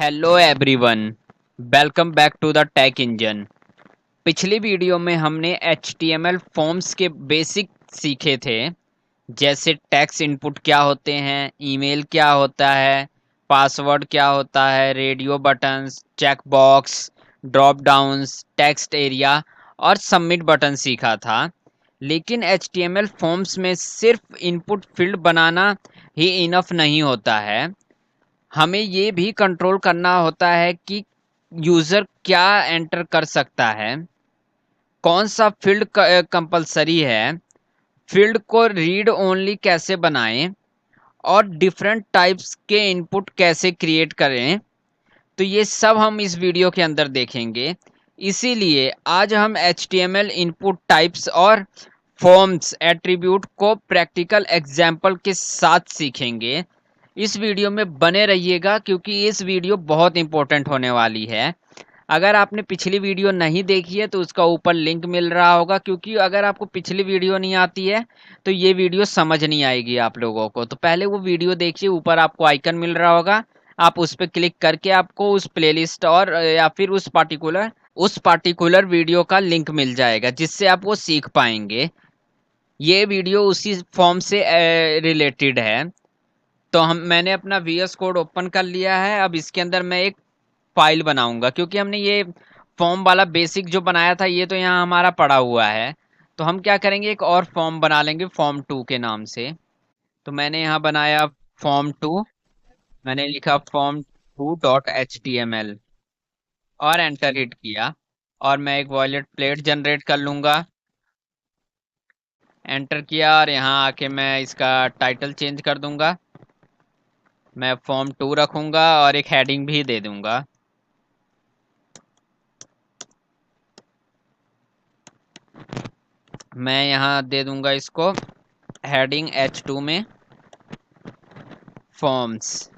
Hello everyone, welcome back to the tech engine. पिछली video में हमने HTML फॉर्म्स के बेसिक सीखे थे, जैसे टेक्स्ट इनपुट क्या होते हैं, ईमेल क्या होता है, पासवर्ड क्या होता है, radio buttons, check box, drop downs, text area और सबमिट बटन सीखा था। लेकिन HTML फॉर्म्स में सिर्फ इनपुट फील्ड बनाना ही इनफ नहीं होता है। हमें ये भी कंट्रोल करना होता है कि यूज़र क्या एंटर कर सकता है, कौन सा फील्ड कंपलसरी है, फील्ड को रीड ओनली कैसे बनाएं और डिफरेंट टाइप्स के इनपुट कैसे क्रिएट करें। तो ये सब हम इस वीडियो के अंदर देखेंगे। इसीलिए आज हम HTML इनपुट टाइप्स और फॉर्म्स एट्रीब्यूट को प्रैक्टिकल एग्जाम्पल के साथ सीखेंगे। इस वीडियो में बने रहिएगा क्योंकि इस वीडियो बहुत इंपॉर्टेंट होने वाली है। अगर आपने पिछली वीडियो नहीं देखी है तो उसका ऊपर लिंक मिल रहा होगा, क्योंकि अगर आपको पिछली वीडियो नहीं आती है तो ये वीडियो समझ नहीं आएगी आप लोगों को। तो पहले वो वीडियो देखिए, ऊपर आपको आइकन मिल रहा होगा, आप उस पर क्लिक करके आपको उस प्लेलिस्ट और या फिर उस पार्टिकुलर वीडियो का लिंक मिल जाएगा, जिससे आप वो सीख पाएंगे। ये वीडियो उसी फॉर्म से रिलेटेड है। तो मैंने अपना VS कोड ओपन कर लिया है। अब इसके अंदर मैं एक फाइल बनाऊंगा, क्योंकि हमने ये फॉर्म वाला बेसिक जो बनाया था ये तो यहाँ हमारा पड़ा हुआ है। तो हम क्या करेंगे, एक और फॉर्म बना लेंगे फॉर्म 2 के नाम से। तो मैंने यहाँ बनाया फॉर्म 2। मैंने लिखा form2.html और एंटर हिट किया, और मैं एक वॉयलेट प्लेट जनरेट कर लूंगा। एंटर किया और यहाँ आके मैं इसका टाइटल चेंज कर दूंगा। मैं फॉर्म 2 रखूंगा और एक हेडिंग भी दे दूंगा। मैं यहाँ दे दूंगा इसको हेडिंग H2 में फॉर्म्स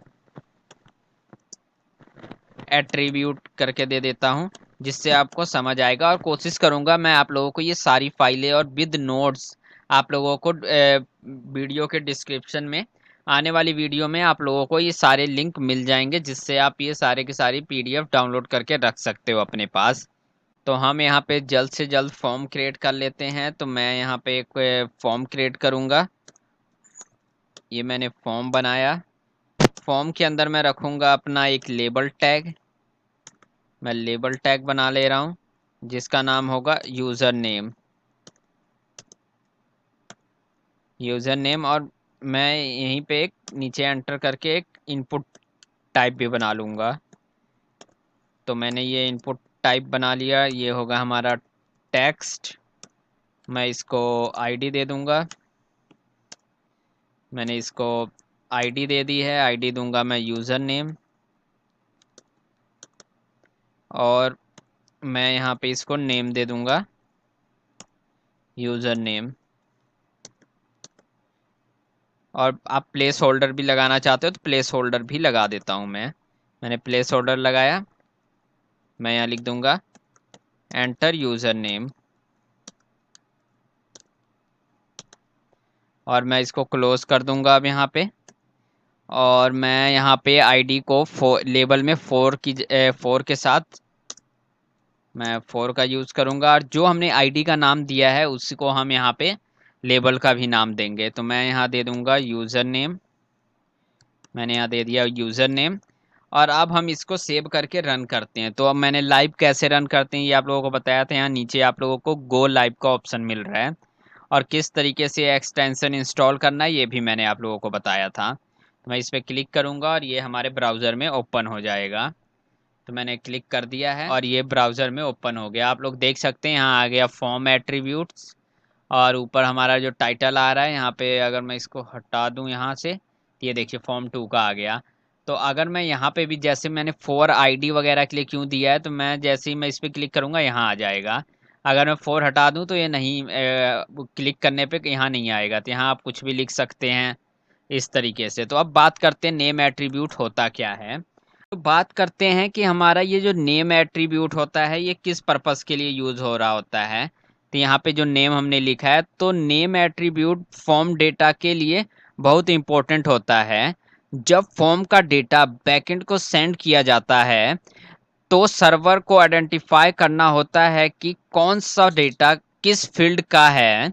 एट्रीब्यूट करके दे देता हूँ, जिससे आपको समझ आएगा। और कोशिश करूँगा मैं आप लोगों को ये सारी फाइलें और विद नोट्स आप लोगों को वीडियो के डिस्क्रिप्शन में, आने वाली वीडियो में आप लोगों को ये सारे लिंक मिल जाएंगे, जिससे आप ये सारे की सारी PDF डाउनलोड करके रख सकते हो अपने पास। तो हम यहाँ पे जल्द से जल्द फॉर्म क्रिएट कर लेते हैं। तो मैं यहाँ पे एक फॉर्म क्रिएट करूँगा। ये मैंने फॉर्म बनाया। फॉर्म के अंदर मैं रखूँगा अपना एक लेबल टैग। मैं लेबल टैग बना ले रहा हूँ, जिसका नाम होगा यूज़र नेम। और मैं यहीं पे एक नीचे एंटर करके एक इनपुट टाइप भी बना लूँगा। तो मैंने ये इनपुट टाइप बना लिया। ये होगा हमारा टेक्स्ट। मैं इसको आईडी दे दूँगा। मैंने इसको आईडी दे दी है। आईडी दूंगा मैं यूज़र नेम, और मैं यहाँ पे इसको नेम दे दूंगा यूज़र नेम। और आप प्लेस होल्डर भी लगाना चाहते हो तो प्लेस होल्डर भी लगा देता हूँ मैंने प्लेस होल्डर लगाया। मैं यहाँ लिख दूंगा एंटर यूज़र नेम, और मैं इसको क्लोज कर दूंगा अब यहाँ पे। और मैं यहाँ पे आईडी को लेबल में 4 के साथ मैं 4 का यूज़ करूँगा। और जो हमने आईडी का नाम दिया है उसी को हम यहाँ पे लेबल का भी नाम देंगे। तो मैं यहाँ दे दूँगा यूज़र नेम। मैंने यहाँ दे दिया यूज़र नेम। और अब हम इसको सेव करके रन करते हैं। तो अब मैंने लाइव कैसे रन करते हैं ये आप लोगों को बताया था। यहाँ नीचे आप लोगों को गो लाइव का ऑप्शन मिल रहा है, और किस तरीके से एक्सटेंशन इंस्टॉल करना है ये भी मैंने आप लोगों को बताया था। तो मैं इस पर क्लिक करूँगा और ये हमारे ब्राउज़र में ओपन हो जाएगा। तो मैंने क्लिक कर दिया है और ये ब्राउज़र में ओपन हो गया। आप लोग देख सकते हैं यहाँ आ गया फॉर्म एट्रीब्यूट्स, और ऊपर हमारा जो टाइटल आ रहा है यहाँ पे, अगर मैं इसको हटा दूँ यहाँ से तो ये देखिए फॉर्म 2 का आ गया। तो अगर मैं यहाँ पे भी, जैसे मैंने 4 ID वगैरह के लिए क्यों दिया है, तो मैं जैसे ही मैं इस पर क्लिक करूँगा यहाँ आ जाएगा। अगर मैं 4 हटा दूँ तो ये नहीं, क्लिक करने पे यहाँ नहीं आएगा। तो यहाँ आप कुछ भी लिख सकते हैं इस तरीके से। तो अब बात करते हैं नेम एट्रीब्यूट होता क्या है। तो बात करते हैं कि हमारा ये जो नेम एट्रीब्यूट होता है ये किस पर्पस के लिए यूज़ हो रहा होता है। तो यहाँ पे जो नेम हमने लिखा है, तो नेम एट्रीब्यूट फॉर्म डेटा के लिए बहुत इम्पोर्टेंट होता है। जब फॉर्म का डेटा बैकएंड को सेंड किया जाता है तो सर्वर को आइडेंटिफाई करना होता है कि कौन सा डेटा किस फील्ड का है।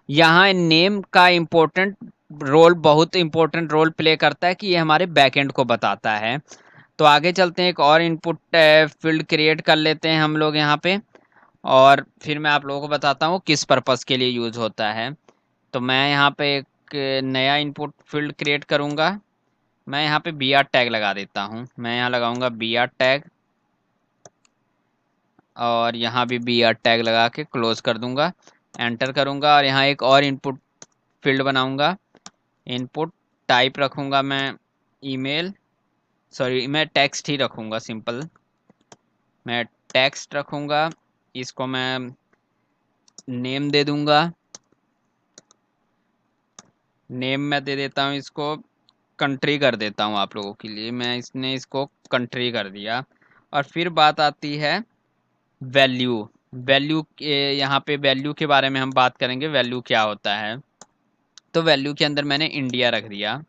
यहाँ नेम का इम्पोर्टेंट रोल, बहुत इम्पोर्टेंट रोल प्ले करता है कि ये हमारे बैकएंड को बताता है। तो आगे चलते हैं, एक और इनपुट फील्ड क्रिएट कर लेते हैं हम लोग यहाँ पे, और फिर मैं आप लोगों को बताता हूँ किस पर्पस के लिए यूज़ होता है। तो मैं यहाँ पे एक नया इनपुट फील्ड क्रिएट करूँगा। मैं यहाँ पे बी आर टैग लगा देता हूँ। मैं यहाँ लगाऊंगा बी आर टैग, और यहाँ भी बी आर टैग लगा के क्लोज कर दूंगा, एंटर करूंगा, और यहाँ एक और इनपुट फील्ड बनाऊंगा। इनपुट टाइप रखूंगा मैं ईमेल, सॉरी मैं टेक्स्ट ही रखूंगा, सिंपल मैं टेक्स्ट रखूंगा। इसको मैं नेम दे दूंगा, नेम मैं दे देता हूँ इसको कंट्री कर देता हूँ आप लोगों के लिए, मैं इसने इसको कंट्री कर दिया। और फिर बात आती है वैल्यू। वैल्यू यहाँ पे वैल्यू के बारे में हम बात करेंगे, वैल्यू क्या होता है। तो वैल्यू के अंदर मैंने इंडिया रख दिया,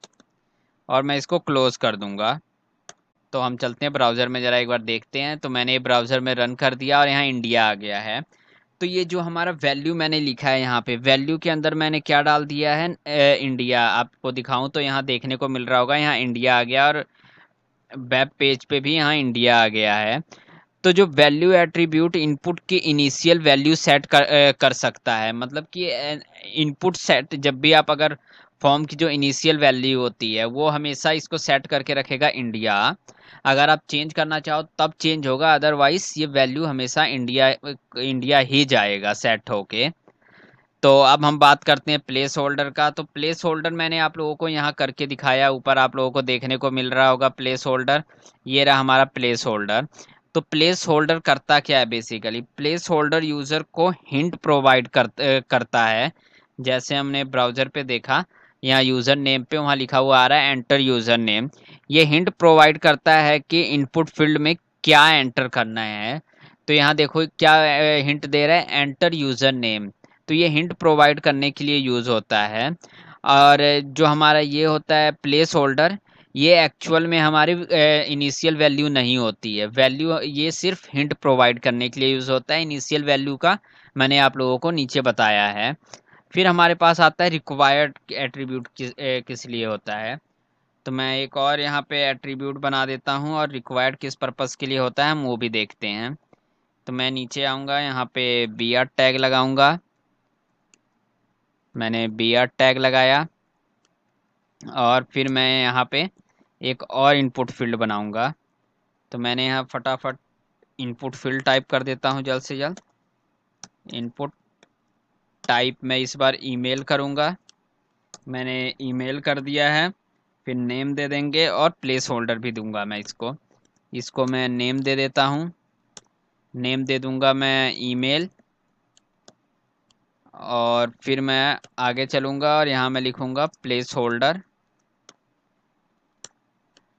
और मैं इसको क्लोज कर दूंगा। तो हम चलते हैं ब्राउज़र में, ज़रा एक बार देखते हैं। तो मैंने ब्राउज़र में रन कर दिया और यहाँ इंडिया आ गया है। तो ये जो हमारा वैल्यू मैंने लिखा है यहाँ पे, वैल्यू के अंदर मैंने क्या डाल दिया है, इंडिया। आपको दिखाऊं तो यहाँ देखने को मिल रहा होगा, यहाँ इंडिया आ गया, और वेब पेज पे भी यहाँ इंडिया आ गया है। तो जो वैल्यू एट्रीब्यूट इनपुट की इनिशियल वैल्यू सेट कर सकता है, मतलब कि इनपुट सेट, जब भी आप अगर फॉर्म की जो इनिशियल वैल्यू होती है वो हमेशा इसको सेट करके रखेगा इंडिया। अगर आप चेंज करना चाहो तब चेंज होगा, अदरवाइज ये वैल्यू हमेशा इंडिया इंडिया ही जाएगा सेट होके। तो अब हम बात करते हैं प्लेस होल्डर का। तो प्लेस होल्डर मैंने आप लोगों को यहाँ करके दिखाया, ऊपर आप लोगों को देखने को मिल रहा होगा प्लेस होल्डर। ये रहा हमारा प्लेस होल्डर। तो प्लेस होल्डर करता क्या है, बेसिकली प्लेस होल्डर यूज़र को हिंट प्रोवाइड करता है। जैसे हमने ब्राउज़र पे देखा, यहाँ यूज़र नेम पे वहाँ लिखा हुआ आ रहा है एंटर यूज़र नेम। ये हिंट प्रोवाइड करता है कि इनपुट फील्ड में क्या एंटर करना है। तो यहाँ देखो क्या हिंट दे रहा है, एंटर यूज़र नेम। तो ये हिंट प्रोवाइड करने के लिए यूज़ होता है। और जो हमारा ये होता है प्लेस होल्डर, ये एक्चुअल में हमारी इनिशियल वैल्यू नहीं होती है। वैल्यू ये सिर्फ हिंट प्रोवाइड करने के लिए यूज़ होता है। इनिशियल वैल्यू का मैंने आप लोगों को नीचे बताया है। फिर हमारे पास आता है रिक्वायर्ड एट्रीब्यूट किस लिए होता है। तो मैं एक और यहाँ पे एट्रीब्यूट बना देता हूँ, और रिक्वायर्ड किस पर्पज़ के लिए होता है हम वो भी देखते हैं। तो मैं नीचे आऊँगा, यहाँ पे बी आर टैग लगाऊंगा। मैंने बी आर टैग लगाया, और फिर मैं यहाँ पे एक और इनपुट फील्ड बनाऊंगा। तो मैंने यहाँ फटाफट इनपुट फील्ड टाइप कर देता हूँ जल्द से जल्द। इनपुट टाइप मैं इस बार ईमेल करूँगा, मैंने ईमेल कर दिया है। फिर नेम दे देंगे, और प्लेस होल्डर भी दूंगा मैं इसको। इसको मैं नेम दे देता हूँ, नेम दे दूंगा मैं ईमेल। और फिर मैं आगे चलूँगा, और यहाँ मैं लिखूँगा प्लेस होल्डर,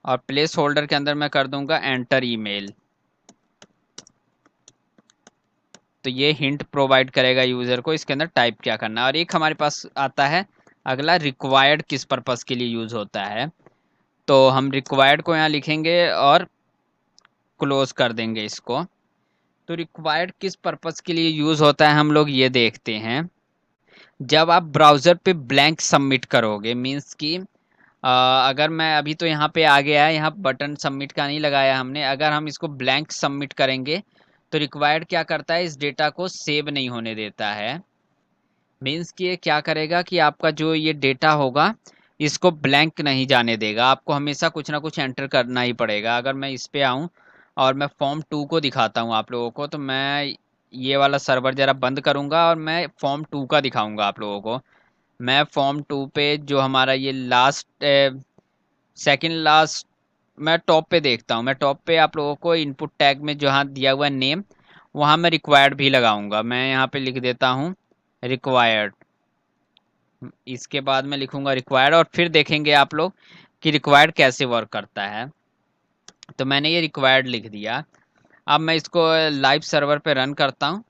और प्लेस होल्डर के अंदर मैं कर दूंगा एंटर ईमेल। तो ये हिंट प्रोवाइड करेगा यूज़र को इसके अंदर टाइप क्या करना है। और एक हमारे पास आता है अगला, रिक्वायर्ड किस पर्पज़ के लिए यूज़ होता है। तो हम रिक्वायर्ड को यहाँ लिखेंगे और क्लोज कर देंगे इसको। तो रिक्वायर्ड किस पर्पज़ के लिए यूज़ होता है हम लोग ये देखते हैं। जब आप ब्राउज़र पे ब्लैंक सबमिट करोगे, मीन्स कि अगर मैं अभी तो यहाँ पे आ गया है, यहाँ बटन सबमिट का नहीं लगाया हमने, अगर हम इसको ब्लैंक सबमिट करेंगे तो रिक्वायर्ड क्या करता है, इस डेटा को सेव नहीं होने देता है। मीन्स कि ये क्या करेगा कि आपका जो ये डेटा होगा इसको ब्लैंक नहीं जाने देगा, आपको हमेशा कुछ ना कुछ एंटर करना ही पड़ेगा। अगर मैं इस पे आऊँ और मैं फॉर्म 2 को दिखाता हूँ आप लोगों को, तो मैं ये वाला सर्वर ज़रा बंद करूँगा और मैं फॉर्म 2 का दिखाऊँगा आप लोगों को। मैं फॉर्म 2 पे जो हमारा ये लास्ट सेकंड लास्ट, मैं टॉप पे देखता हूँ। मैं टॉप पे आप लोगों को इनपुट टैग में जहाँ दिया हुआ है नेम, वहाँ मैं रिक्वायर्ड भी लगाऊंगा। मैं यहाँ पे लिख देता हूँ रिक्वायर्ड। इसके बाद मैं लिखूंगा रिक्वायर्ड, और फिर देखेंगे आप लोग कि रिक्वायर्ड कैसे वर्क करता है। तो मैंने ये रिक्वायर्ड लिख दिया। अब मैं इसको लाइव सर्वर पे रन करता हूँ।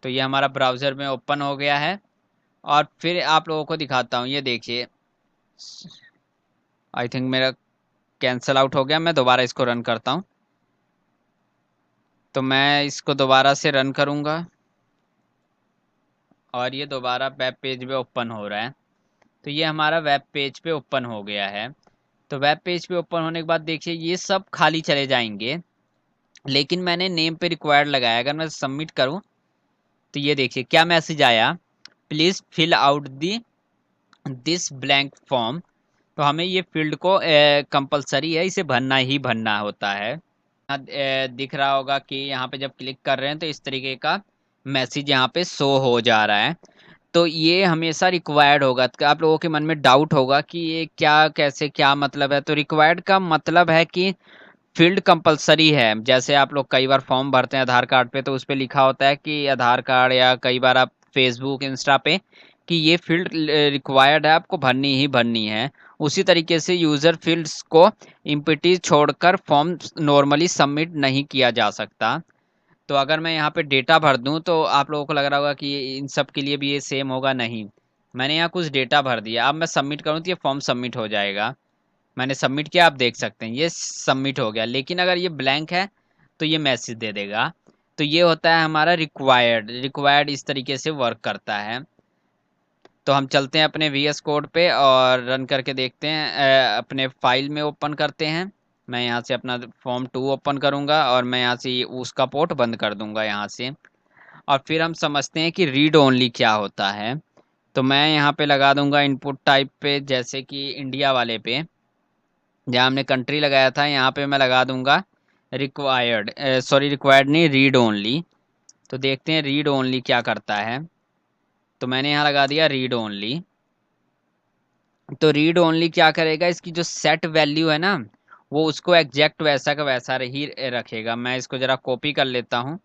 तो ये हमारा ब्राउज़र में ओपन हो गया है, और फिर आप लोगों को दिखाता हूँ, ये देखिए आई थिंक मेरा कैंसिल आउट हो गया। मैं दोबारा इसको रन करता हूँ। तो मैं इसको दोबारा से रन करूँगा और ये दोबारा वेब पेज पे ओपन हो रहा है। तो ये हमारा वेब पेज पे ओपन हो गया है। तो वेब पेज पे ओपन होने के बाद देखिए ये सब खाली चले जाएंगे, लेकिन मैंने नेम पे रिक्वायर्ड लगाया। अगर मैं सबमिट करूं तो ये देखिए क्या मैसेज आया, please fill out the this blank form. तो हमें ये फील्ड को कंपलसरी है, इसे भरना ही भरना होता है। दिख रहा होगा कि यहाँ पे जब क्लिक कर रहे हैं तो इस तरीके का मैसेज यहाँ पे शो हो जा रहा है। तो ये हमेशा रिक्वायर्ड होगा। तो आप लोगों के मन में डाउट होगा कि ये क्या, कैसे, क्या मतलब है। तो रिक्वायर्ड का मतलब है कि फील्ड कंपलसरी है। जैसे आप लोग कई बार फॉर्म भरते हैं आधार कार्ड पे, तो उस पे लिखा होता है कि आधार कार्ड, या कई बार आप फेसबुक, इंस्टा पे, कि ये फील्ड रिक्वायर्ड है, आपको भरनी ही भरनी है। उसी तरीके से यूज़र फील्ड्स को इम्पिटी छोड़कर फॉर्म नॉर्मली सबमिट नहीं किया जा सकता। तो अगर मैं यहाँ पे डेटा भर दूँ तो आप लोगों को लग रहा होगा कि इन सब के लिए भी ये सेम होगा। नहीं, मैंने यहाँ कुछ डेटा भर दिया। अब मैं सबमिट करूँ तो ये फॉर्म सबमिट हो जाएगा। मैंने सबमिट किया, आप देख सकते हैं ये सबमिट हो गया। लेकिन अगर ये ब्लैंक है तो ये मैसेज दे देगा। तो ये होता है हमारा रिक्वायर्ड। रिक्वायर्ड इस तरीके से वर्क करता है। तो हम चलते हैं अपने वी एस कोड पे और रन करके देखते हैं। अपने फाइल में ओपन करते हैं। मैं यहाँ से अपना फॉर्म 2 ओपन करूँगा और मैं यहाँ से उसका पोर्ट बंद कर दूँगा यहाँ से। और फिर हम समझते हैं कि रीड ओनली क्या होता है। तो मैं यहाँ पे लगा दूँगा इनपुट टाइप पे, जैसे कि इंडिया वाले पे जहाँ हमने कंट्री लगाया था, यहाँ पे मैं लगा दूंगा रिक्वायर्ड, सॉरी रिक्वायर्ड नहीं, रीड ओनली। तो देखते हैं रीड ओनली क्या करता है। तो मैंने यहाँ लगा दिया रीड ओनली। तो रीड ओनली क्या करेगा, इसकी जो सेट वैल्यू है ना, वो उसको एग्जैक्ट वैसा का वैसा ही रखेगा। मैं इसको ज़रा कॉपी कर लेता हूँ।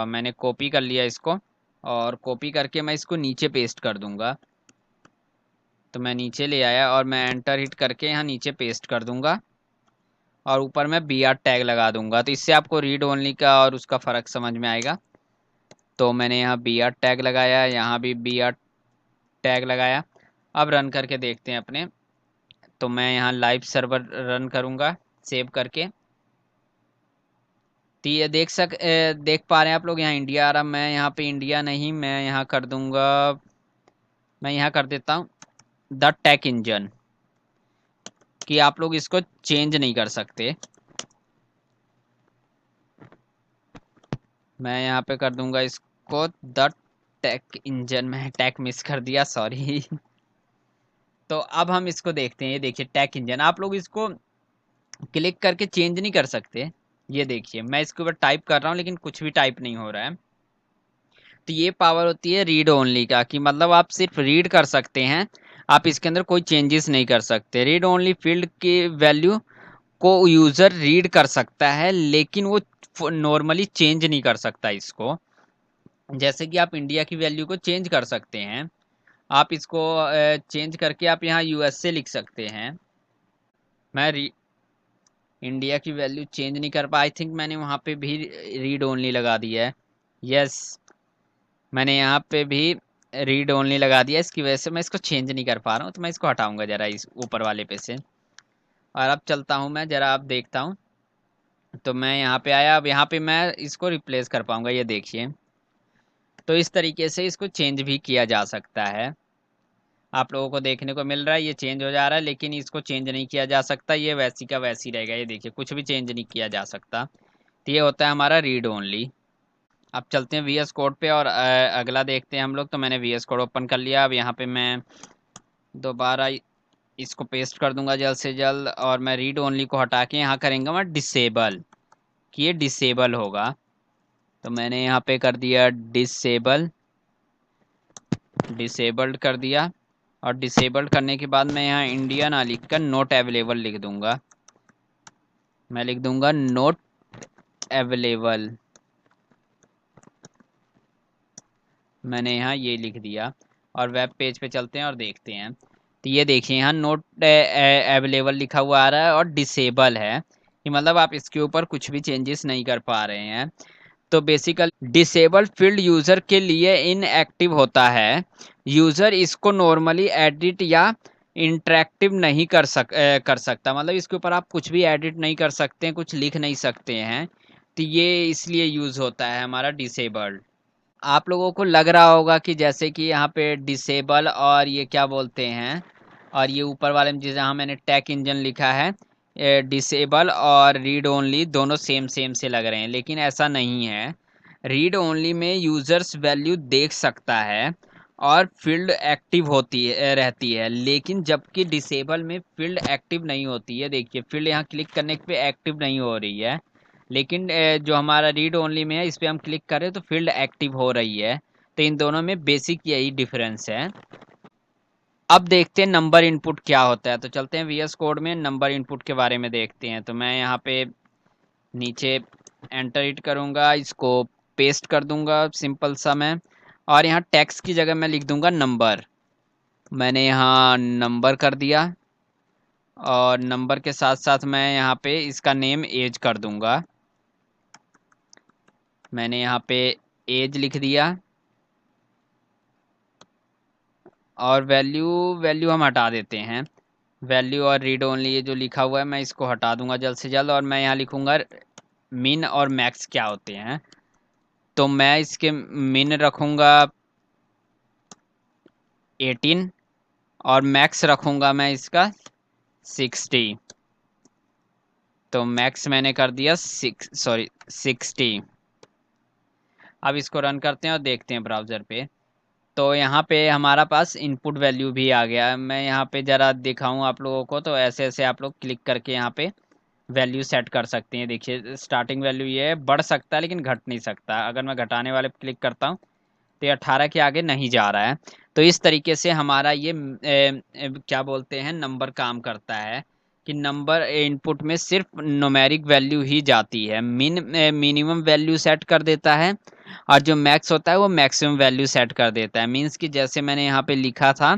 मैंने कॉपी कर लिया इसको, और कॉपी करके मैं इसको नीचे पेस्ट कर दूंगा। तो मैं नीचे ले आया और मैं एंटर हिट करके यहाँ नीचे पेस्ट कर दूंगा और ऊपर मैं बी आर टैग लगा दूंगा। तो इससे आपको रीड ओनली का और उसका फ़र्क समझ में आएगा। तो मैंने यहाँ बी आर टैग लगाया, यहाँ भी बी आर टैग लगाया। अब रन करके देखते हैं अपने। तो मैं यहाँ लाइव सर्वर रन करूँगा सेव करके। तो ये देख पा रहे हैं आप लोग, यहाँ इंडिया आ रहा। मैं यहाँ पे इंडिया नहीं, मैं यहाँ कर दूँगा, मैं यहाँ कर देता हूँ द टेक इंजन, कि आप लोग इसको चेंज नहीं कर सकते। मैं यहाँ पे कर दूंगा इसको द टेक इंजन। मैं टैक मिस कर दिया, सॉरी। तो अब हम इसको देखते हैं। ये देखिए टेक इंजन, आप लोग इसको क्लिक करके चेंज नहीं कर सकते। ये देखिए मैं इसके ऊपर टाइप कर रहा हूँ लेकिन कुछ भी टाइप नहीं हो रहा है। तो ये पावर होती है रीड ओनली का, कि मतलब आप सिर्फ रीड कर सकते हैं, आप इसके अंदर कोई चेंजेस नहीं कर सकते। रीड ओनली फील्ड की वैल्यू को यूज़र रीड कर सकता है, लेकिन वो नॉर्मली चेंज नहीं कर सकता इसको। जैसे कि आप इंडिया की वैल्यू को चेंज कर सकते हैं, आप इसको चेंज करके आप यहाँ यूएसए लिख सकते हैं। मैं इंडिया की वैल्यू चेंज नहीं कर पा, आई थिंक मैंने वहाँ पे भी रीड ओनली लगा दिया है। यस, मैंने यहाँ पे भी रीड ओनली लगा दिया। इसकी वजह से मैं इसको चेंज नहीं कर पा रहा हूँ। तो मैं इसको हटाऊंगा ज़रा इस ऊपर वाले पे से, और अब चलता हूँ मैं ज़रा, आप देखता हूँ। तो मैं यहाँ पे आया, अब यहाँ पे मैं इसको रिप्लेस कर पाऊंगा, ये देखिए। तो इस तरीके से इसको चेंज भी किया जा सकता है। आप लोगों को देखने को मिल रहा है ये चेंज हो जा रहा है, लेकिन इसको चेंज नहीं किया जा सकता। ये वैसी का वैसी रहेगा, ये देखिए कुछ भी चेंज नहीं किया जा सकता। तो ये होता है हमारा रीड ओनली। अब चलते हैं वी एस कोड पे और अगला देखते हैं हम लोग। तो मैंने वी एस कोड ओपन कर लिया। अब यहाँ पे मैं दोबारा इसको पेस्ट कर दूंगा जल्द से जल्द, और मैं रीड ओनली को हटा के यहाँ करेंगे मैं डिसेबल, कि ये डिसेबल होगा। तो मैंने यहाँ पे कर दिया डिसेबल, डिसेबल्ड कर दिया। और डिसेबल्ड करने के बाद मैं यहाँ इंडिया ना लिख कर नोट अवेलेबल लिख दूंगा। मैं लिख दूंगा नोट अवेलेबल। मैंने यहाँ ये लिख दिया और वेब पेज पे चलते हैं और देखते हैं। तो ये देखिए यहाँ नोट अवेलेबल लिखा हुआ आ रहा है और डिसेबल है, कि मतलब आप इसके ऊपर कुछ भी चेंजेस नहीं कर पा रहे हैं। तो बेसिकली डिसेबल फील्ड यूज़र के लिए इनएक्टिव होता है। यूज़र इसको नॉर्मली एडिट या चेंज नहीं कर सकता। जैसे कि आप इंडिया की वैल्यू को चेंज नहीं कर सकते, रीड ओनली फील्ड को यूज़र रीड कर सकता है, लेकिन वो नॉर्मली चेंज नहीं कर सकता इसको। जैसे कि आप इंडिया की वैल्यू को चेंज नहीं कर सकते, रीड ओनली फील्ड को यूज़र रीड कर सकता है, लेकिन वो नॉर्मली चेंज नहीं कर सकता इसको। तो बेसिकली डिसेबल फील्ड यूज़र के लिए इंटरेक्टिव नहीं कर सकता, मतलब इसके ऊपर आप कुछ भी एडिट नहीं कर सकते हैं, कुछ लिख नहीं सकते हैं। तो ये इसलिए यूज़ होता है हमारा डिसेबल्ड। आप लोगों को लग रहा होगा कि जैसे कि यहाँ पे डिसेबल और ये क्या बोलते हैं, और ये ऊपर वाले में जहाँ मैंने टैक इंजन लिखा है, डिसेबल और रीड ओनली दोनों सेम सेम से लग रहे हैं, लेकिन ऐसा नहीं है। रीड ओनली में यूज़र्स वैल्यू देख सकता है और फील्ड एक्टिव रहती है, लेकिन जबकि डिसेबल में फील्ड एक्टिव नहीं होती है। देखिए फील्ड यहाँ क्लिक करने पे एक्टिव नहीं हो रही है, लेकिन जो हमारा रीड ओनली में है इस पर हम क्लिक करें तो फील्ड एक्टिव हो रही है। तो इन दोनों में बेसिक यही डिफरेंस है। अब देखते हैं नंबर इनपुट क्या होता है, तो चलते हैं वीएस कोड में नंबर इनपुट के बारे में देखते हैं। तो मैं यहाँ पे नीचे एंटर हिट करूँगा, इसको पेस्ट कर दूंगा सिंपल सा मैं, और यहाँ टेक्स्ट की जगह मैं लिख दूंगा नंबर। मैंने यहाँ नंबर कर दिया, और नंबर के साथ साथ मैं यहाँ पे इसका नेम एज कर दूंगा। मैंने यहाँ पे एज लिख दिया, और वैल्यू वैल्यू हम हटा देते हैं। वैल्यू और रीड ओनली ये जो लिखा हुआ है मैं इसको हटा दूंगा जल्द से जल्द, और मैं यहाँ लिखूंगा मिन और मैक्स क्या होते हैं। तो मैं इसके मिन रखूंगा 18, और मैक्स रखूंगा मैं इसका 60। तो मैक्स मैंने कर दिया 60। अब इसको रन करते हैं और देखते हैं ब्राउज़र पे। तो यहाँ पे हमारा पास इनपुट वैल्यू भी आ गया है। मैं यहाँ पे ज़रा दिखाऊँ आप लोगों को, तो ऐसे ऐसे आप लोग क्लिक करके यहाँ पे वैल्यू सेट कर सकते हैं। देखिए स्टार्टिंग वैल्यू ये है, बढ़ सकता है लेकिन घट नहीं सकता। अगर मैं घटाने वाले पे क्लिक करता हूँ तो ये 18 के आगे नहीं जा रहा है। तो इस तरीके से हमारा ये क्या बोलते हैं नंबर काम करता है, कि नंबर इनपुट में सिर्फ न्यूमेरिक वैल्यू ही जाती है। मिनिमम वैल्यू सेट कर देता है, और जो मैक्स होता है वो मैक्सिमम वैल्यू सेट कर देता है। मीन्स कि जैसे मैंने यहाँ पे लिखा था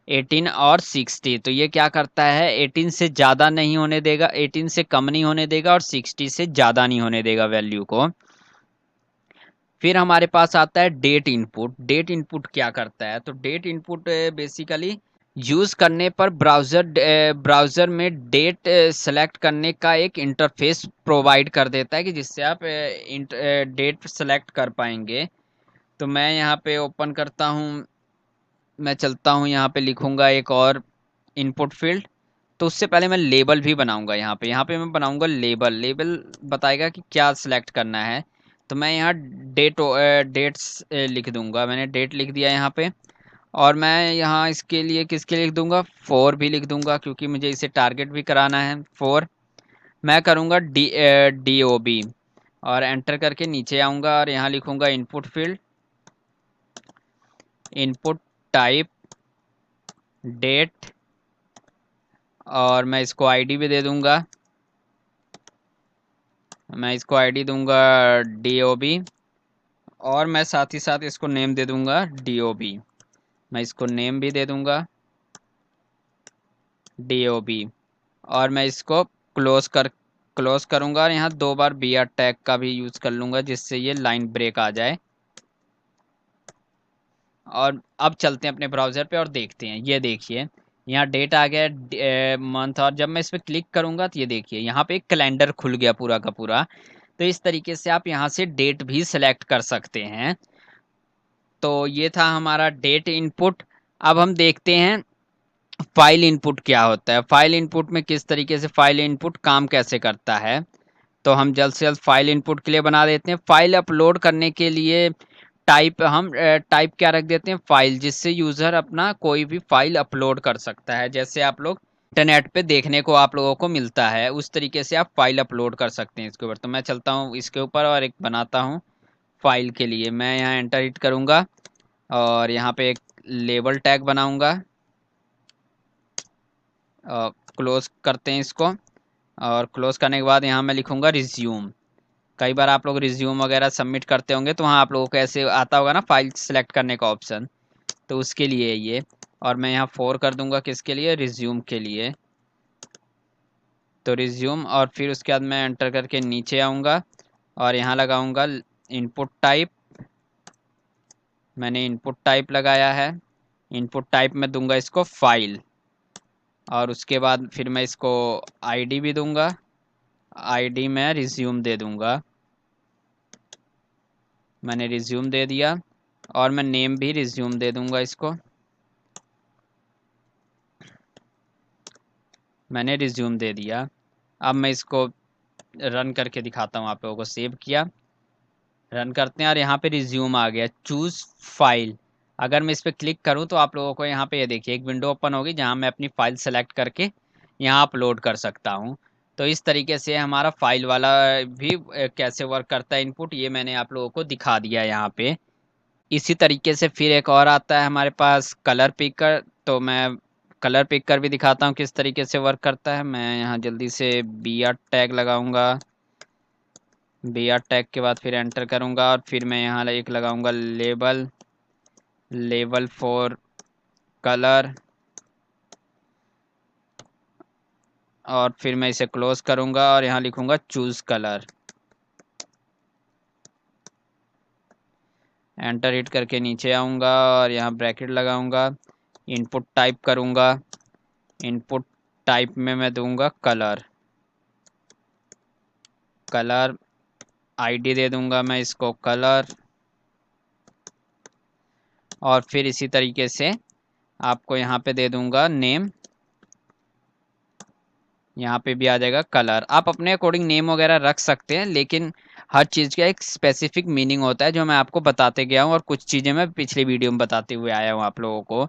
18 और 60, तो ये क्या करता है 18 से ज़्यादा नहीं होने देगा, 18 से कम नहीं होने देगा, और 60 से ज़्यादा नहीं होने देगा वैल्यू को। फिर हमारे पास आता है डेट इनपुट। डेट इनपुट क्या करता है, तो डेट इनपुट बेसिकली यूज़ करने पर ब्राउज़र में डेट सेलेक्ट करने का एक इंटरफेस प्रोवाइड कर देता है, कि जिससे आप डेट सेलेक्ट कर पाएंगे। तो मैं यहाँ पे ओपन करता हूँ, मैं चलता हूँ यहाँ पे लिखूँगा एक और इनपुट फील्ड। तो उससे पहले मैं लेबल भी बनाऊंगा। यहाँ पे मैं बनाऊंगा लेबल। लेबल बताएगा कि क्या सिलेक्ट करना है। तो मैं यहाँ डेट्स लिख दूंगा। मैंने डेट लिख दिया यहाँ पे, और मैं यहाँ इसके लिए किसके लिख दूंगा, 4 भी लिख दूंगा, क्योंकि मुझे इसे टारगेट भी कराना है 4। मैं करूँगा DOB, और एंटर करके नीचे आऊँगा और यहाँ लिखूँगा input field, input type date, और मैं इसको आईडी भी दे दूंगा। मैं इसको आईडी दूंगा DOB, और मैं साथ ही साथ इसको नेम दे दूंगा DOB। मैं इसको नेम भी दे दूंगा DOB, और मैं इसको क्लोज करूंगा, और यहाँ 2 बार BR टैग का भी यूज़ कर लूंगा, जिससे ये लाइन ब्रेक आ जाए। और अब चलते हैं अपने ब्राउज़र पे और देखते हैं। ये देखिए यहाँ डेट आ गया, मंथ, और जब मैं इस पर क्लिक करूंगा तो ये देखिए यहाँ पे एक कैलेंडर खुल गया पूरा का पूरा। तो इस तरीके से आप यहाँ से डेट भी सेलेक्ट कर सकते हैं। तो ये था हमारा डेट इनपुट। अब हम देखते हैं फाइल इनपुट क्या होता है। फाइल इनपुट में किस तरीके से फाइल इनपुट काम कैसे करता है। तो हम जल्द से जल्द फाइल इनपुट के लिए बना देते हैं। फाइल अपलोड करने के लिए टाइप क्या रख देते हैं, फाइल, जिससे यूज़र अपना कोई भी फाइल अपलोड कर सकता है। जैसे आप लोग इंटरनेट पे देखने को आप लोगों को मिलता है, उस तरीके से आप फाइल अपलोड कर सकते हैं इसके ऊपर। तो मैं चलता हूँ इसके ऊपर और एक बनाता हूँ फाइल के लिए। मैं यहाँ एंटर हिट करूँगा, और यहाँ पे एक लेबल टैग बनाऊँगा, क्लोज करते हैं इसको। और क्लोज करने के बाद यहाँ मैं लिखूँगा रिज्यूम। कई बार आप लोग रिज्यूम वगैरह सबमिट करते होंगे, तो वहाँ आप लोगों को ऐसे आता होगा ना फाइल सेलेक्ट करने का ऑप्शन, तो उसके लिए ये। और मैं यहाँ 4 कर दूंगा, किसके लिए, रिज्यूम के लिए। तो रिज्यूम, और फिर उसके बाद मैं एंटर करके नीचे आऊँगा, और यहाँ लगाऊँगा इनपुट टाइप। मैंने इनपुट टाइप लगाया है। इनपुट टाइप में दूंगा इसको फाइल। और उसके बाद फिर मैं इसको आईडी भी दूंगा। आईडी में रिज्यूम दे दूंगा। मैंने रिज्यूम दे दिया और मैं नेम भी रिज्यूम दे दूंगा इसको। मैंने रिज्यूम दे दिया। अब मैं इसको रन करके दिखाता हूँ आप लोगों को। सेव किया, रन करते हैं और यहाँ पे रिज्यूम आ गया। चूज़ फाइल, अगर मैं इस पर क्लिक करूँ तो आप लोगों को यहाँ पे ये देखिए एक विंडो ओपन होगी जहाँ मैं अपनी फ़ाइल सेलेक्ट करके यहाँ अपलोड कर सकता हूँ। तो इस तरीके से हमारा फाइल वाला भी कैसे वर्क करता है इनपुट, ये मैंने आप लोगों को दिखा दिया यहाँ पे। इसी तरीके से फिर एक और आता है हमारे पास कलर पिकर। तो मैं कलर पिकर भी दिखाता हूँ किस तरीके से वर्क करता है। मैं यहाँ जल्दी से बी आर टैग लगाऊंगा। बी आर टैग के बाद फिर एंटर करूंगा और फिर मैं यहाँ एक लगाऊंगा लेबल, लेवल फॉर कलर, और फिर मैं इसे क्लोज करूंगा और यहाँ लिखूंगा चूज कलर। एंटर हिट करके नीचे आऊंगा और यहाँ ब्रैकेट लगाऊंगा। इनपुट टाइप करूंगा। इनपुट टाइप में मैं दूंगा कलर। कलर आईडी दे दूंगा मैं इसको कलर। और फिर इसी तरीके से आपको यहाँ पे दे दूंगा नेम। यहाँ पे भी आ जाएगा कलर। आप अपने अकॉर्डिंग नेम वगैरह रख सकते हैं, लेकिन हर चीज़ का एक स्पेसिफिक मीनिंग होता है जो मैं आपको बताते गया हूँ, और कुछ चीज़ें मैं पिछले वीडियो में बताते हुए आया हूँ आप लोगों को।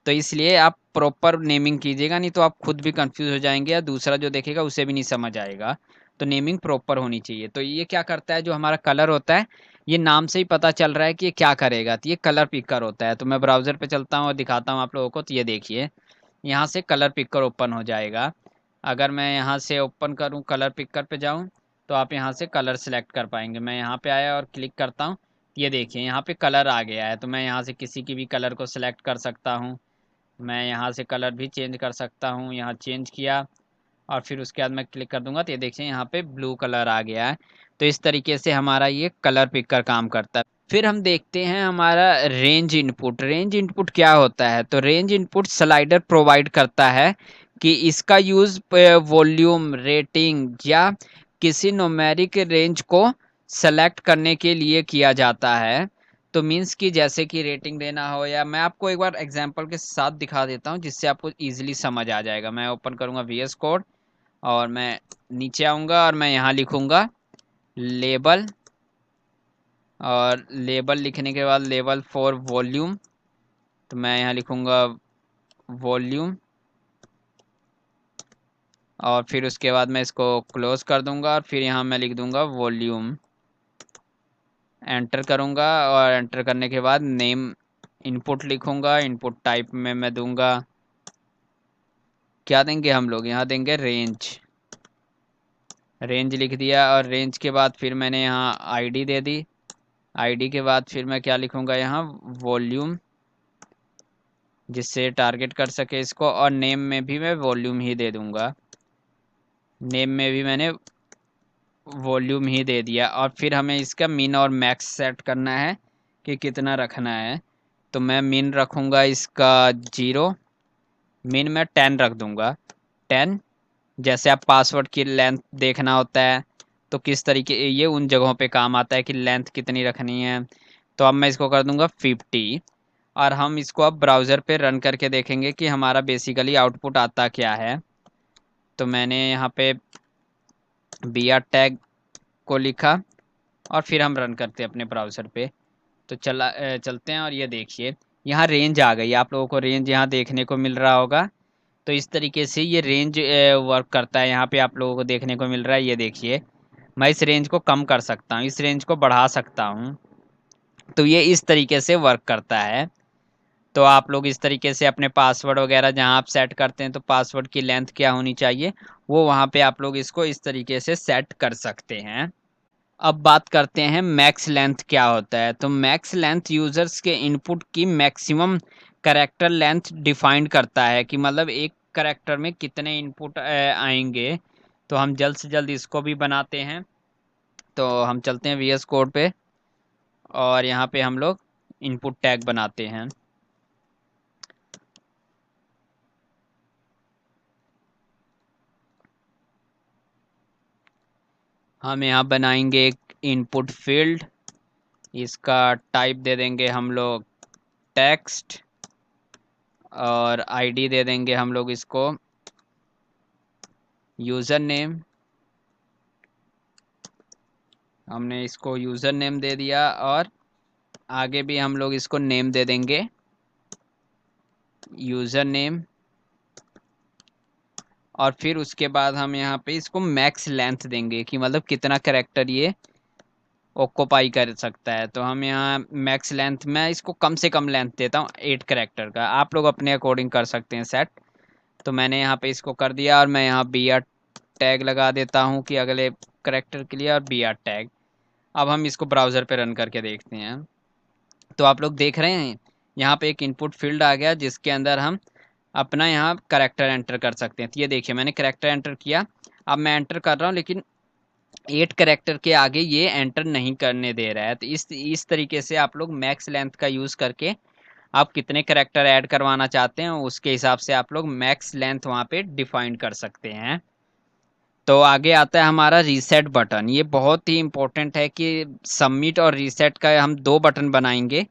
तो इसलिए आप प्रॉपर नेमिंग कीजिएगा, नहीं तो आप खुद भी कंफ्यूज हो जाएंगे या दूसरा जो देखेगा उसे भी नहीं समझ आएगा। तो नेमिंग प्रॉपर होनी चाहिए। तो ये क्या करता है, जो हमारा कलर होता है, ये नाम से ही पता चल रहा है कि ये क्या करेगा। तो ये कलर पिकर होता है। तो मैं ब्राउज़र पे चलता हूँ और दिखाता हूँ आप लोगों को। तो ये देखिए यहाँ से कलर पिकर ओपन हो जाएगा। अगर मैं यहाँ से ओपन करूँ, कलर पिकर पे जाऊँ, तो आप यहाँ से कलर सेलेक्ट कर पाएंगे। मैं यहाँ पे आया और क्लिक करता हूँ। ये देखिए यहाँ पे कलर आ गया है। तो मैं यहाँ से किसी की भी कलर को सेलेक्ट कर सकता हूँ। मैं यहाँ से कलर भी चेंज कर सकता हूँ। यहाँ चेंज किया और फिर उसके बाद मैं क्लिक कर दूंगा तो ये देखिए यहाँ पे ब्लू कलर आ गया है। तो इस तरीके से हमारा ये कलर पिकर काम करता है। फिर हम देखते हैं हमारा रेंज इनपुट। रेंज इनपुट क्या होता है, तो रेंज इनपुट स्लाइडर प्रोवाइड करता है कि इसका यूज़ वॉल्यूम, रेटिंग या किसी न्यूमेरिक रेंज को सेलेक्ट करने के लिए किया जाता है। तो मीन्स कि जैसे कि रेटिंग देना हो, या मैं आपको एक बार एग्जांपल के साथ दिखा देता हूँ जिससे आपको इजीली समझ आ जाएगा। मैं ओपन करूँगा VS कोड और मैं नीचे आऊँगा और मैं यहाँ लिखूँगा लेबल, और लेबल लिखने के बाद लेवल फॉर वॉल्यूम। तो मैं यहाँ लिखूँगा वॉल्यूम और फिर उसके बाद मैं इसको क्लोज कर दूंगा और फिर यहाँ मैं लिख दूंगा वॉल्यूम। एंटर करूँगा और एंटर करने के बाद नेम इनपुट लिखूँगा। इनपुट टाइप में मैं दूंगा, क्या देंगे हम लोग, यहाँ देंगे रेंज। रेंज लिख दिया और रेंज के बाद फिर मैंने यहाँ आईडी दे दी। आईडी के बाद फिर मैं क्या लिखूँगा यहाँ वॉल्यूम, जिससे टारगेट कर सके इसको। और नेम में भी मैं वॉल्यूम ही दे दूंगा। नेम में भी मैंने वॉल्यूम ही दे दिया। और फिर हमें इसका मिन और मैक्स सेट करना है कि कितना रखना है। तो मैं मिन रखूँगा इसका 0। मिन में 10 रख दूँगा, 10। जैसे आप पासवर्ड की लेंथ देखना होता है तो किस तरीके, ये उन जगहों पे काम आता है कि लेंथ कितनी रखनी है। तो अब मैं इसको कर दूँगा 50। और हम इसको अब ब्राउज़र पे रन करके देखेंगे कि हमारा बेसिकली आउटपुट आता क्या है। तो मैंने यहाँ पे बी आर टैग को लिखा और फिर हम रन करते हैं अपने ब्राउज़र पे। तो चलते हैं और ये देखिए यहाँ रेंज आ गई। आप लोगों को रेंज यहाँ देखने को मिल रहा होगा। तो इस तरीके से ये रेंज वर्क करता है। यहाँ पे आप लोगों को देखने को मिल रहा है, ये देखिए मैं इस रेंज को कम कर सकता हूँ, इस रेंज को बढ़ा सकता हूँ। तो ये इस तरीके से वर्क करता है। तो आप लोग इस तरीके से अपने पासवर्ड वगैरह जहाँ आप सेट करते हैं तो पासवर्ड की लेंथ क्या होनी चाहिए, वो वहाँ पे आप लोग इसको इस तरीके से सेट कर सकते हैं। अब बात करते हैं मैक्स लेंथ क्या होता है। तो मैक्स लेंथ यूजर्स के इनपुट की मैक्सिमम कैरेक्टर लेंथ डिफाइन करता है कि मतलब एक कैरेक्टर में कितने इनपुट आएंगे। तो हम जल्द से जल्द इसको भी बनाते हैं। तो हम चलते हैं VS कोड पे और यहाँ पे हम लोग इनपुट टैग बनाते हैं। हम यहाँ बनाएंगे एक इनपुट फील्ड, इसका टाइप दे देंगे हम लोग टेक्स्ट, और आईडी दे देंगे हम लोग इसको यूज़र नेम। हमने इसको यूज़र नेम दे दिया, और आगे भी हम लोग इसको नेम दे देंगे यूज़र नेम। और फिर उसके बाद हम यहाँ पे इसको मैक्स लेंथ देंगे कि मतलब कितना कैरेक्टर ये ऑक्यूपाई कर सकता है। तो हम यहाँ मैक्स लेंथ में इसको कम से कम लेंथ देता हूँ 8 कैरेक्टर का, आप लोग अपने अकॉर्डिंग कर सकते हैं सेट। तो मैंने यहाँ पे इसको कर दिया, और मैं यहाँ बी आर टैग लगा देता हूँ कि अगले कैरेक्टर के लिए, और बी आर टैग। अब हम इसको ब्राउज़र पे रन करके देखते हैं। तो आप लोग देख रहे हैं यहाँ पे एक इनपुट फील्ड आ गया, जिसके अंदर हम अपना यहाँ करेक्टर एंटर कर सकते हैं। तो ये देखिए मैंने करेक्टर एंटर किया, अब मैं एंटर कर रहा हूँ, लेकिन 8 करेक्टर के आगे ये एंटर नहीं करने दे रहा है। तो इस तरीके से आप लोग मैक्स लेंथ का यूज़ करके आप कितने करेक्टर ऐड करवाना चाहते हैं उसके हिसाब से आप लोग मैक्स लेंथ वहाँ पे डिफाइन कर सकते हैं। तो आगे आता है हमारा रीसेट बटन। ये बहुत ही इम्पोर्टेंट है कि सबमिट और रीसेट का हम दो बटन बनाएंगे।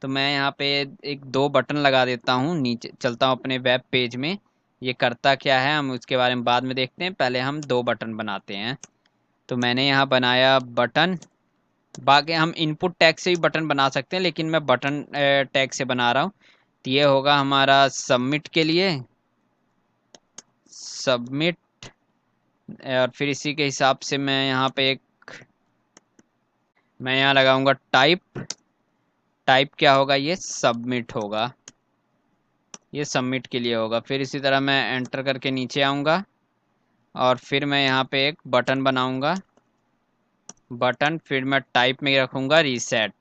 तो मैं यहाँ पे एक दो बटन लगा देता हूँ, नीचे चलता हूँ अपने वेब पेज में। ये करता क्या है हम उसके बारे में बाद में देखते हैं, पहले हम दो बटन बनाते हैं। तो मैंने यहाँ बनाया बटन। बाकी हम इनपुट टैग से भी बटन बना सकते हैं, लेकिन मैं बटन टैग से बना रहा हूँ। तो ये होगा हमारा सबमिट के लिए, सबमिट। और फिर इसी के हिसाब से मैं यहाँ लगाऊंगा टाइप। टाइप क्या होगा, ये सबमिट होगा, ये सबमिट के लिए होगा। फिर इसी तरह मैं एंटर करके नीचे आऊँगा, और फिर मैं यहाँ पे एक बटन बनाऊंगा, बटन। फिर मैं टाइप में रखूँगा रीसेट,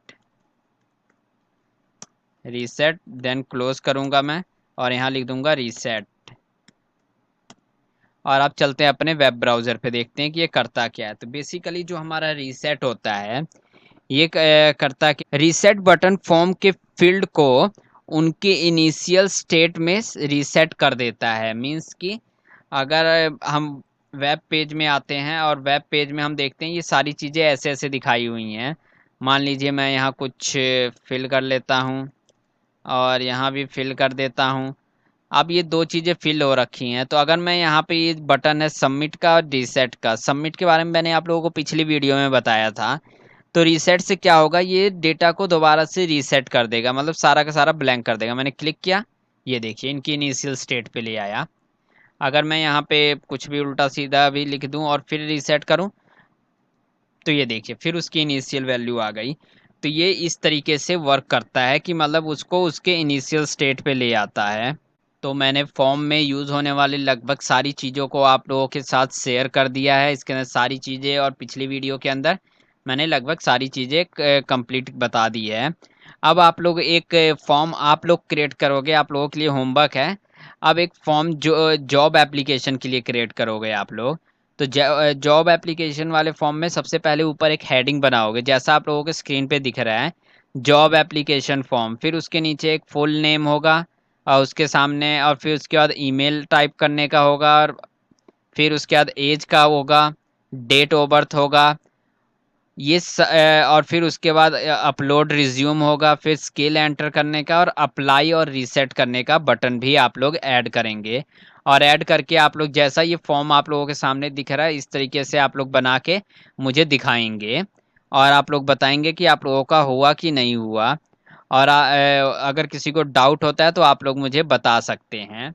रीसेट देन क्लोज करूँगा मैं, और यहाँ लिख दूँगा रीसेट। और अब चलते हैं अपने वेब ब्राउज़र पे, देखते हैं कि ये करता क्या है। तो बेसिकली जो हमारा रीसेट होता है, ये करता कि रीसेट बटन फॉर्म के फील्ड को उनके इनिशियल स्टेट में रीसेट कर देता है। मींस कि अगर हम वेब पेज में आते हैं और वेब पेज में हम देखते हैं ये सारी चीज़ें ऐसे ऐसे दिखाई हुई हैं। मान लीजिए मैं यहाँ कुछ फिल कर लेता हूँ, और यहाँ भी फिल कर देता हूँ। अब ये दो चीज़ें फिल हो रखी हैं। तो अगर मैं यहाँ पे ये बटन है सबमिट का और रीसेट का, सबमिट के बारे में मैंने आप लोगों को पिछली वीडियो में बताया था। तो रीसेट से क्या होगा, ये डेटा को दोबारा से रीसेट कर देगा, मतलब सारा का सारा ब्लैंक कर देगा। मैंने क्लिक किया, ये देखिए इनकी इनिशियल स्टेट पे ले आया। अगर मैं यहाँ पे कुछ भी उल्टा सीधा भी लिख दूँ और फिर रीसेट करूँ, तो ये देखिए फिर उसकी इनिशियल वैल्यू आ गई। तो ये इस तरीके से वर्क करता है कि मतलब उसको उसके इनिशियल स्टेट पे ले आता है। तो मैंने फॉर्म में यूज़ होने वाली लगभग सारी चीज़ों को आप लोगों के साथ शेयर कर दिया है। इसके अंदर सारी चीज़ें, और पिछली वीडियो के अंदर मैंने लगभग सारी चीज़ें कंप्लीट बता दी है। अब आप लोग एक फॉर्म आप लोग क्रिएट करोगे, आप लोगों के लिए होमवर्क है। अब एक फॉर्म जो जॉब एप्लीकेशन के लिए क्रिएट करोगे आप लोग। तो जॉब एप्लीकेशन वाले फॉर्म में सबसे पहले ऊपर एक हेडिंग बनाओगे, जैसा आप लोगों के स्क्रीन पे दिख रहा है, जॉब एप्लीकेशन फॉर्म। फिर उसके नीचे एक फुल नेम होगा, और उसके सामने, और फिर उसके बाद ईमेल टाइप करने का होगा, और फिर उसके बाद एज का होगा, डेट ऑफ बर्थ होगा, और फिर उसके बाद अपलोड रिज्यूम होगा, फिर स्किल एंटर करने का, और अप्लाई और रीसेट करने का बटन भी आप लोग ऐड करेंगे। और ऐड करके आप लोग जैसा ये फॉर्म आप लोगों के सामने दिख रहा है, इस तरीके से आप लोग बना के मुझे दिखाएंगे, और आप लोग बताएंगे कि आप लोगों का हुआ कि नहीं हुआ। और अगर किसी को डाउट होता है तो आप लोग मुझे बता सकते हैं।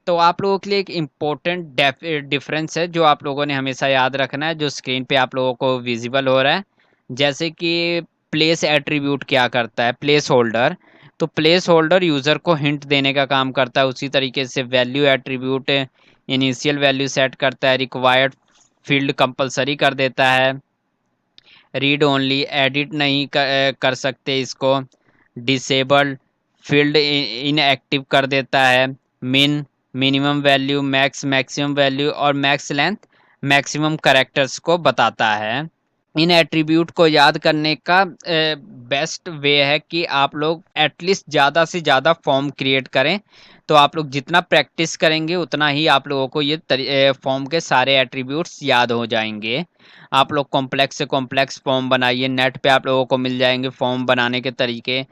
तो आप लोगों के लिए एक इम्पोर्टेंट डिफरेंस है जो आप लोगों ने हमेशा याद रखना है, जो स्क्रीन पे आप लोगों को विजिबल हो रहा है। जैसे कि प्लेस एट्रीब्यूट क्या करता है, प्लेस होल्डर। तो प्लेस होल्डर यूज़र को हिंट देने का काम करता है। उसी तरीके से value attribute initial value set करता है, रिक्वायर्ड फील्ड कंपलसरी कर देता है, रीड ओनली एडिट नहीं कर सकते इसको, डिसेबल्ड फील्ड इनएक्टिव कर देता है, मिन minimum value, max maximum value, और मैक्स लेंथ मैक्सिमम कैरेक्टर्स को बताता है। इन एट्रीब्यूट को याद करने का बेस्ट वे है कि आप लोग एटलीस्ट ज़्यादा से ज़्यादा फॉर्म क्रिएट करें, तो आप लोग जितना प्रैक्टिस करेंगे उतना ही आप लोगों को ये फॉर्म के सारे एट्रीब्यूट्स याद हो जाएंगे। आप लोग कॉम्प्लेक्स से कॉम्प्लेक्स फॉर्म बनाइए, नेट पे आप लोगों को मिल जाएंगे फॉर्म बनाने के तरीके।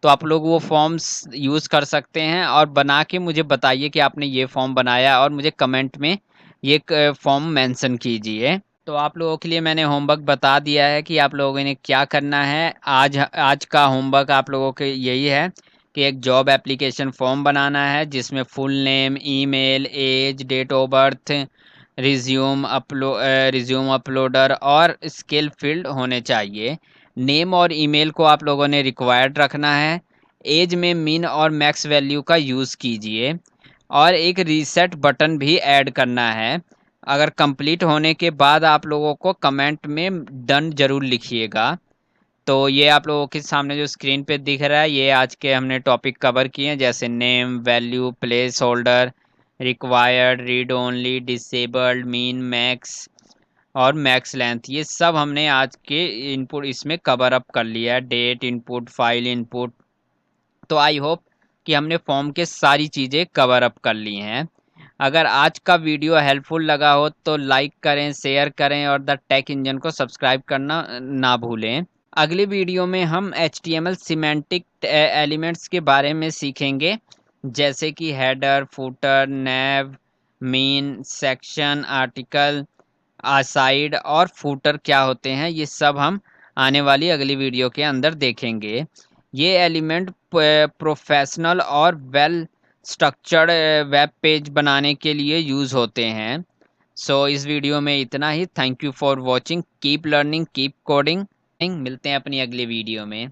तो आप लोग वो फॉर्म्स यूज़ कर सकते हैं और बना के मुझे बताइए कि आपने ये फॉर्म बनाया, और मुझे कमेंट में ये फॉर्म मेंशन कीजिए। तो आप लोगों के लिए मैंने होमवर्क बता दिया है कि आप लोगों ने क्या करना है। आज आज का होमवर्क आप लोगों के यही है कि एक जॉब एप्लीकेशन फॉर्म बनाना है जिसमें full name, email, age, date of birth, resume uploader और स्किल फील्ड होने चाहिए। नेम और ईमेल को आप लोगों ने रिक्वायर्ड रखना है। एज में मिन और मैक्स वैल्यू का यूज़ कीजिए, और एक रीसेट बटन भी ऐड करना है। अगर कंप्लीट होने के बाद आप लोगों को कमेंट में डन जरूर लिखिएगा। तो ये आप लोगों के सामने जो स्क्रीन पे दिख रहा है, ये आज के हमने टॉपिक कवर किए हैं, जैसे name, value, place holder, required, read only, disabled, mean, max और मैक्स लेंथ। ये सब हमने आज के इनपुट इसमें कवर अप कर लिया है। Date input, file input. तो आई होप कि हमने फॉर्म के सारी चीज़ें कवर अप कर ली हैं। अगर आज का वीडियो हेल्पफुल लगा हो तो लाइक करें, शेयर करें और द टेक इंजन को सब्सक्राइब करना ना भूलें। अगली वीडियो में हम HTML सिमेंटिक एलिमेंट्स के बारे में सीखेंगे, जैसे कि हेडर, फुटर, नैव, मीन, सेक्शन, आर्टिकल, आसाइड और फुटर क्या होते हैं। ये सब हम आने वाली अगली वीडियो के अंदर देखेंगे। ये एलिमेंट प्रोफेशनल और वेल स्ट्रक्चर्ड वेब पेज बनाने के लिए यूज़ होते हैं। सो इस वीडियो में इतना ही। Thank you for watching. Keep learning, keep coding. मिलते हैं अपनी अगली वीडियो में।